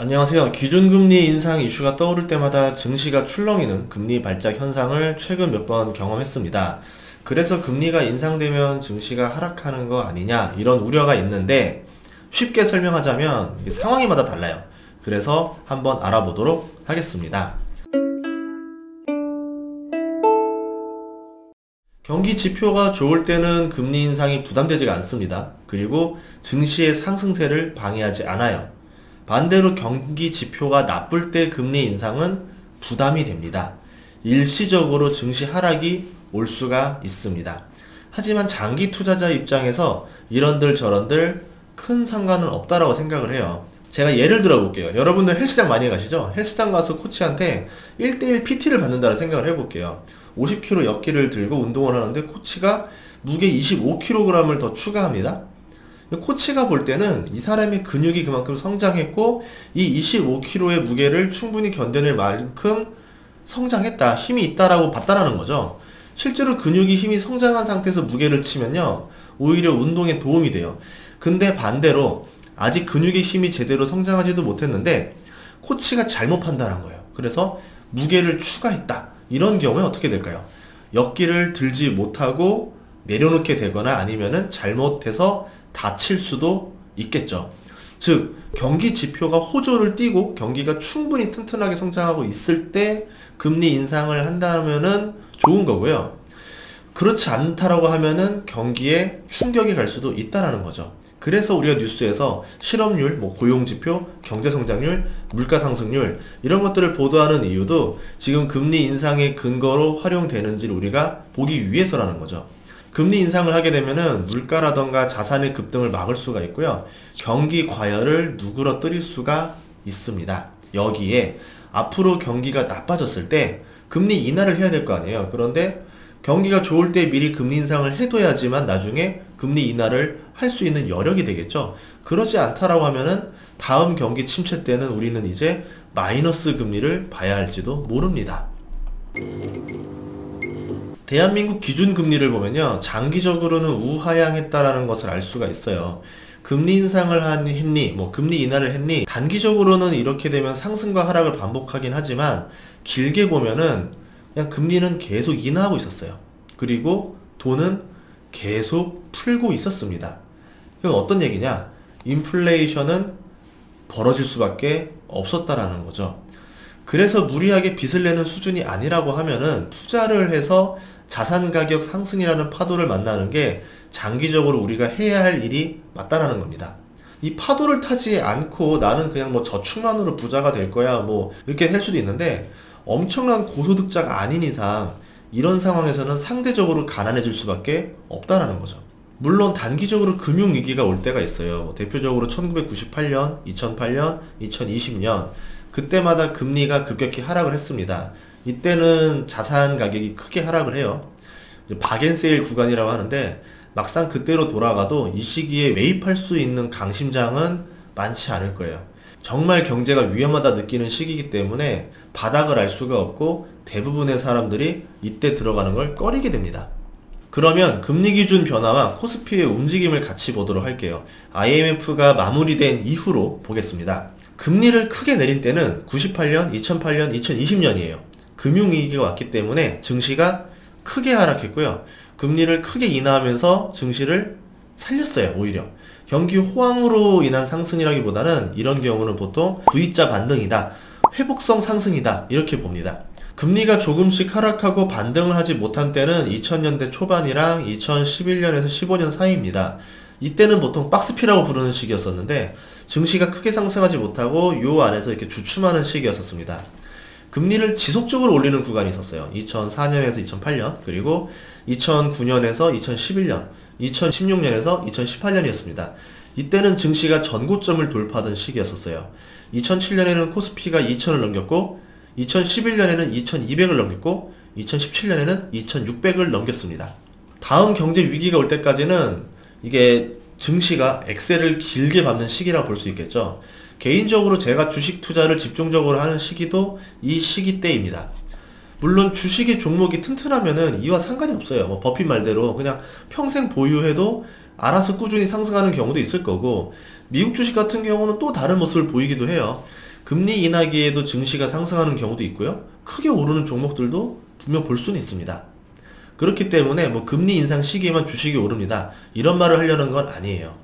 안녕하세요. 기준금리 인상 이슈가 떠오를 때마다 증시가 출렁이는 금리 발작 현상을 최근 몇 번 경험했습니다. 그래서 금리가 인상되면 증시가 하락하는 거 아니냐 이런 우려가 있는데 쉽게 설명하자면 이게 상황마다 달라요. 그래서 한번 알아보도록 하겠습니다. 경기 지표가 좋을 때는 금리 인상이 부담되지가 않습니다. 그리고 증시의 상승세를 방해하지 않아요. 반대로 경기 지표가 나쁠 때 금리 인상은 부담이 됩니다. 일시적으로 증시 하락이 올 수가 있습니다. 하지만 장기 투자자 입장에서 이런들 저런들 큰 상관은 없다라고 생각을 해요. 제가 예를 들어 볼게요. 여러분들 헬스장 많이 가시죠? 헬스장 가서 코치한테 1대1 PT를 받는다는 생각을 해볼게요. 50kg 역기를 들고 운동을 하는데 코치가 무게 25kg을 더 추가합니다. 코치가 볼 때는 이 사람의 근육이 그만큼 성장했고 이 25kg의 무게를 충분히 견뎌낼 만큼 성장했다, 힘이 있다라고 봤다라는 거죠. 실제로 근육이 힘이 성장한 상태에서 무게를 치면요 오히려 운동에 도움이 돼요. 근데 반대로 아직 근육의 힘이 제대로 성장하지도 못했는데 코치가 잘못 판단한 거예요. 그래서 무게를 추가했다. 이런 경우에 어떻게 될까요? 역기를 들지 못하고 내려놓게 되거나 아니면은 잘못해서 다칠 수도 있겠죠. 즉 경기 지표가 호조를 띠고 경기가 충분히 튼튼하게 성장하고 있을 때 금리 인상을 한다면은 좋은 거고요. 그렇지 않다라고 하면은 경기에 충격이 갈 수도 있다라는 거죠. 그래서 우리가 뉴스에서 실업률, 고용지표, 경제성장률, 물가상승률 이런 것들을 보도하는 이유도 지금 금리 인상의 근거로 활용되는지를 우리가 보기 위해서라는 거죠. 금리 인상을 하게 되면은 물가라던가 자산의 급등을 막을 수가 있고요. 경기 과열을 누그러뜨릴 수가 있습니다. 여기에 앞으로 경기가 나빠졌을 때 금리 인하를 해야 될 거 아니에요. 그런데 경기가 좋을 때 미리 금리 인상을 해둬야지만 나중에 금리 인하를 할 수 있는 여력이 되겠죠. 그러지 않다라고 하면은 다음 경기 침체 때는 우리는 이제 마이너스 금리를 봐야 할지도 모릅니다. 대한민국 기준금리를 보면요 장기적으로는 우하향했다라는 것을 알 수가 있어요. 금리 인상을 했니 금리 인하를 했니 단기적으로는 이렇게 되면 상승과 하락을 반복하긴 하지만 길게 보면은 그냥 금리는 계속 인하하고 있었어요. 그리고 돈은 계속 풀고 있었습니다. 그럼 어떤 얘기냐? 인플레이션은 벌어질 수밖에 없었다라는 거죠. 그래서 무리하게 빚을 내는 수준이 아니라고 하면은 투자를 해서 자산 가격 상승이라는 파도를 만나는 게 장기적으로 우리가 해야 할 일이 맞다라는 겁니다. 이 파도를 타지 않고 나는 그냥 저축만으로 부자가 될 거야 이렇게 할 수도 있는데 엄청난 고소득자가 아닌 이상 이런 상황에서는 상대적으로 가난해질 수밖에 없다라는 거죠. 물론 단기적으로 금융위기가 올 때가 있어요. 대표적으로 1998년, 2008년, 2020년 그때마다 금리가 급격히 하락을 했습니다. 이때는 자산 가격이 크게 하락을 해요. 박앤세일 구간이라고 하는데 막상 그때로 돌아가도 이 시기에 매입할 수 있는 강심장은 많지 않을 거예요. 정말 경제가 위험하다 느끼는 시기이기 때문에 바닥을 알 수가 없고 대부분의 사람들이 이때 들어가는 걸 꺼리게 됩니다. 그러면 금리 기준 변화와 코스피의 움직임을 같이 보도록 할게요. IMF가 마무리된 이후로 보겠습니다. 금리를 크게 내린 때는 98년, 2008년, 2020년이에요. 금융위기가 왔기 때문에 증시가 크게 하락했고요. 금리를 크게 인하하면서 증시를 살렸어요. 오히려 경기 호황으로 인한 상승이라기보다는 이런 경우는 보통 V자 반등이다, 회복성 상승이다 이렇게 봅니다. 금리가 조금씩 하락하고 반등을 하지 못한 때는 2000년대 초반이랑 2011년에서 15년 사이입니다. 이때는 보통 박스피라고 부르는 시기였었는데 증시가 크게 상승하지 못하고 요 안에서 이렇게 주춤하는 시기였었습니다. 금리를 지속적으로 올리는 구간이 있었어요. 2004년에서 2008년, 그리고 2009년에서 2011년, 2016년에서 2018년이었습니다. 이때는 증시가 전고점을 돌파하던 시기였었어요. 2007년에는 코스피가 2000을 넘겼고, 2011년에는 2200을 넘겼고, 2017년에는 2600을 넘겼습니다. 다음 경제 위기가 올 때까지는 이게 증시가 엑셀을 길게 밟는 시기라고 볼 수 있겠죠. 개인적으로 제가 주식 투자를 집중적으로 하는 시기도 이 시기 때입니다. 물론 주식의 종목이 튼튼하면은 이와 상관이 없어요. 버핏 말대로 그냥 평생 보유해도 알아서 꾸준히 상승하는 경우도 있을 거고, 미국 주식 같은 경우는 또 다른 모습을 보이기도 해요. 금리 인하기에도 증시가 상승하는 경우도 있고요. 크게 오르는 종목들도 분명 볼 수는 있습니다. 그렇기 때문에 뭐 금리 인상 시기에만 주식이 오릅니다, 이런 말을 하려는 건 아니에요.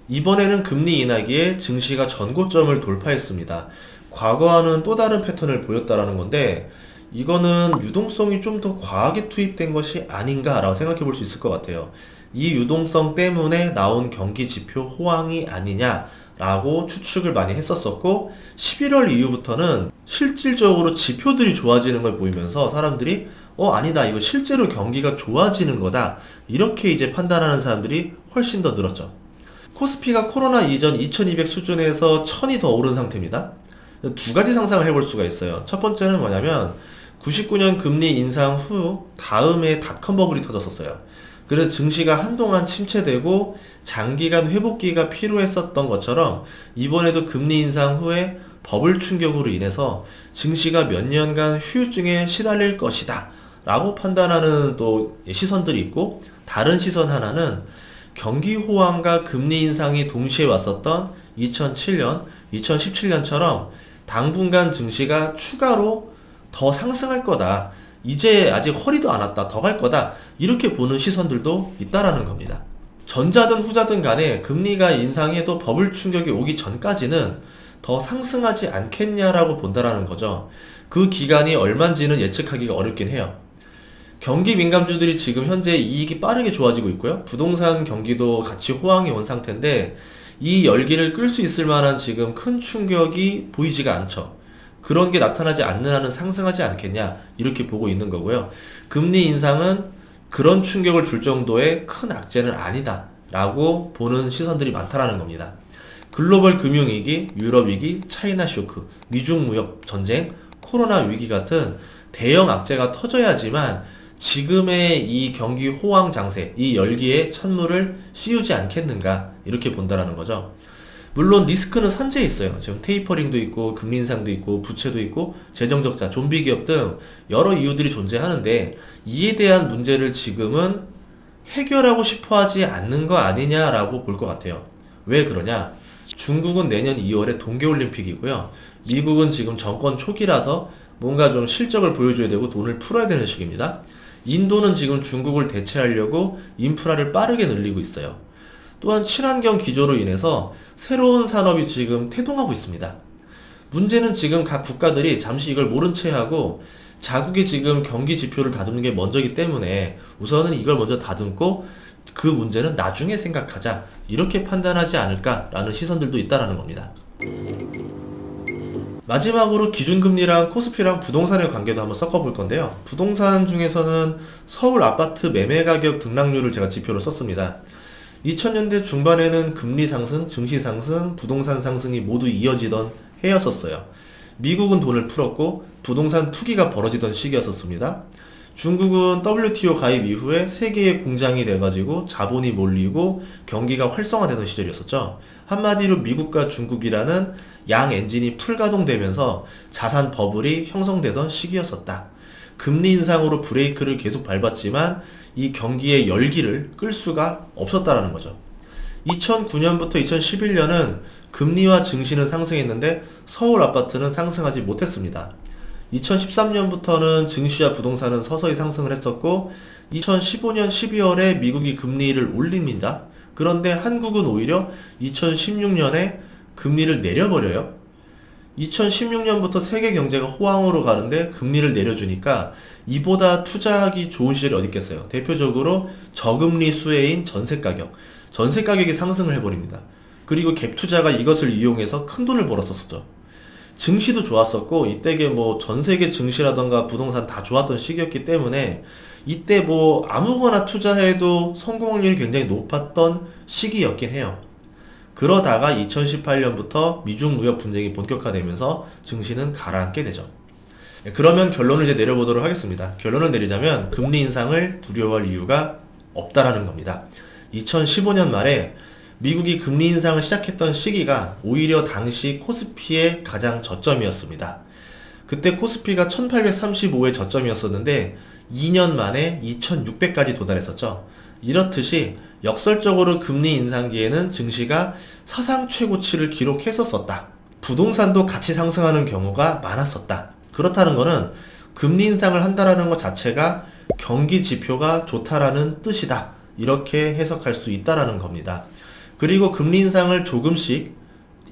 이번에는 금리 인하기에 증시가 전고점을 돌파했습니다. 과거와는 또 다른 패턴을 보였다라는 건데, 이거는 유동성이 좀 더 과하게 투입된 것이 아닌가라고 생각해 볼 수 있을 것 같아요. 이 유동성 때문에 나온 경기 지표 호황이 아니냐라고 추측을 많이 했었었고, 11월 이후부터는 실질적으로 지표들이 좋아지는 걸 보이면서 사람들이 아니다, 이거 실제로 경기가 좋아지는 거다, 이렇게 이제 판단하는 사람들이 훨씬 더 늘었죠. 코스피가 코로나 이전 2200 수준에서 1000이 더 오른 상태입니다. 두 가지 상상을 해볼 수가 있어요. 첫 번째는 뭐냐면 99년 금리 인상 후 다음에 닷컴 버블이 터졌었어요. 그래서 증시가 한동안 침체되고 장기간 회복기가 필요했었던 것처럼 이번에도 금리 인상 후에 버블 충격으로 인해서 증시가 몇 년간 후유증에 시달릴 것이다 라고 판단하는 또 시선들이 있고, 다른 시선 하나는 경기 호황과 금리 인상이 동시에 왔었던 2007년, 2017년처럼 당분간 증시가 추가로 더 상승할 거다, 이제 아직 허리도 안 왔다, 더 갈 거다, 이렇게 보는 시선들도 있다라는 겁니다. 전자든 후자든 간에 금리가 인상해도 버블 충격이 오기 전까지는 더 상승하지 않겠냐라고 본다라는 거죠. 그 기간이 얼마인지는 예측하기가 어렵긴 해요. 경기 민감주들이 지금 현재 이익이 빠르게 좋아지고 있고요. 부동산 경기도 같이 호황이 온 상태인데, 이 열기를 끌 수 있을 만한 지금 큰 충격이 보이지가 않죠. 그런 게 나타나지 않는 한은 상승하지 않겠냐, 이렇게 보고 있는 거고요. 금리 인상은 그런 충격을 줄 정도의 큰 악재는 아니다 라고 보는 시선들이 많다라는 겁니다. 글로벌 금융위기, 유럽위기, 차이나 쇼크, 미중 무역 전쟁, 코로나 위기 같은 대형 악재가 터져야지만 지금의 이 경기 호황 장세, 이 열기에 찬물을 씌우지 않겠는가, 이렇게 본다라는 거죠. 물론 리스크는 산재해 있어요. 지금 테이퍼링도 있고 금리 인상도 있고 부채도 있고 재정적자, 좀비 기업 등 여러 이유들이 존재하는데, 이에 대한 문제를 지금은 해결하고 싶어 하지 않는 거 아니냐라고 볼 것 같아요. 왜 그러냐? 중국은 내년 2월에 동계올림픽이고요. 미국은 지금 정권 초기라서 뭔가 좀 실적을 보여줘야 되고 돈을 풀어야 되는 시기입니다. 인도는 지금 중국을 대체하려고 인프라를 빠르게 늘리고 있어요. 또한 친환경 기조로 인해서 새로운 산업이 지금 태동하고 있습니다. 문제는 지금 각 국가들이 잠시 이걸 모른 채 하고 자국의 지금 경기 지표를 다듬는 게 먼저이기 때문에 우선은 이걸 먼저 다듬고 그 문제는 나중에 생각하자, 이렇게 판단하지 않을까라는 시선들도 있다라는 겁니다. 마지막으로 기준금리랑 코스피랑 부동산의 관계도 한번 섞어볼 건데요. 부동산 중에서는 서울 아파트 매매 가격 등락률을 제가 지표로 썼습니다. 2000년대 중반에는 금리 상승, 증시 상승, 부동산 상승이 모두 이어지던 해였었어요. 미국은 돈을 풀었고 부동산 투기가 벌어지던 시기였었습니다. 중국은 WTO 가입 이후에 세계의 공장이 돼가지고 자본이 몰리고 경기가 활성화되던 시절이었었죠. 한마디로 미국과 중국이라는 양 엔진이 풀가동되면서 자산 버블이 형성되던 시기였었다. 금리 인상으로 브레이크를 계속 밟았지만 이 경기의 열기를 끌 수가 없었다라는 거죠. 2009년부터 2011년은 금리와 증시는 상승했는데 서울 아파트는 상승하지 못했습니다. 2013년부터는 증시와 부동산은 서서히 상승을 했었고 2015년 12월에 미국이 금리를 올립니다. 그런데 한국은 오히려 2016년에 금리를 내려버려요. 2016년부터 세계 경제가 호황으로 가는데 금리를 내려주니까 이보다 투자하기 좋은 시절이 어디 있겠어요. 대표적으로 저금리 수혜인 전세가격. 전세가격이 상승을 해버립니다. 그리고 갭투자가 이것을 이용해서 큰 돈을 벌었었죠. 증시도 좋았었고 이때게 뭐 전세계 증시라던가 부동산 다 좋았던 시기였기 때문에 이때 뭐 아무거나 투자해도 성공 확률이 굉장히 높았던 시기였긴 해요. 그러다가 2018년부터 미중 무역 분쟁이 본격화되면서 증시는 가라앉게 되죠. 그러면 결론을 이제 내려보도록 하겠습니다. 결론을 내리자면 금리 인상을 두려워할 이유가 없다라는 겁니다. 2015년 말에 미국이 금리 인상을 시작했던 시기가 오히려 당시 코스피의 가장 저점이었습니다. 그때 코스피가 1835의 저점이었었는데 2년 만에 2600까지 도달했었죠. 이렇듯이 역설적으로 금리 인상기에는 증시가 사상 최고치를 기록했었었다. 부동산도 같이 상승하는 경우가 많았었다. 그렇다는 것은 금리 인상을 한다라는 것 자체가 경기 지표가 좋다라는 뜻이다. 이렇게 해석할 수 있다라는 겁니다. 그리고 금리 인상을 조금씩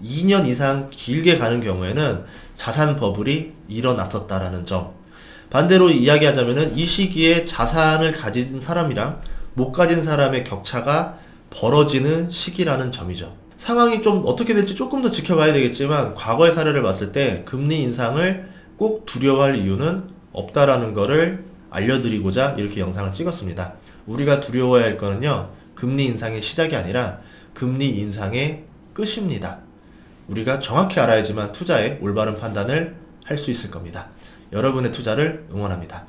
2년 이상 길게 가는 경우에는 자산 버블이 일어났었다라는 점. 반대로 이야기하자면은 이 시기에 자산을 가진 사람이랑 못 가진 사람의 격차가 벌어지는 시기라는 점이죠. 상황이 좀 어떻게 될지 조금 더 지켜봐야 되겠지만 과거의 사례를 봤을 때 금리 인상을 꼭 두려워할 이유는 없다라는 거를 알려드리고자 이렇게 영상을 찍었습니다. 우리가 두려워해야 할 거는요, 금리 인상의 시작이 아니라 금리 인상의 끝입니다. 우리가 정확히 알아야지만 투자에 올바른 판단을 할 수 있을 겁니다. 여러분의 투자를 응원합니다.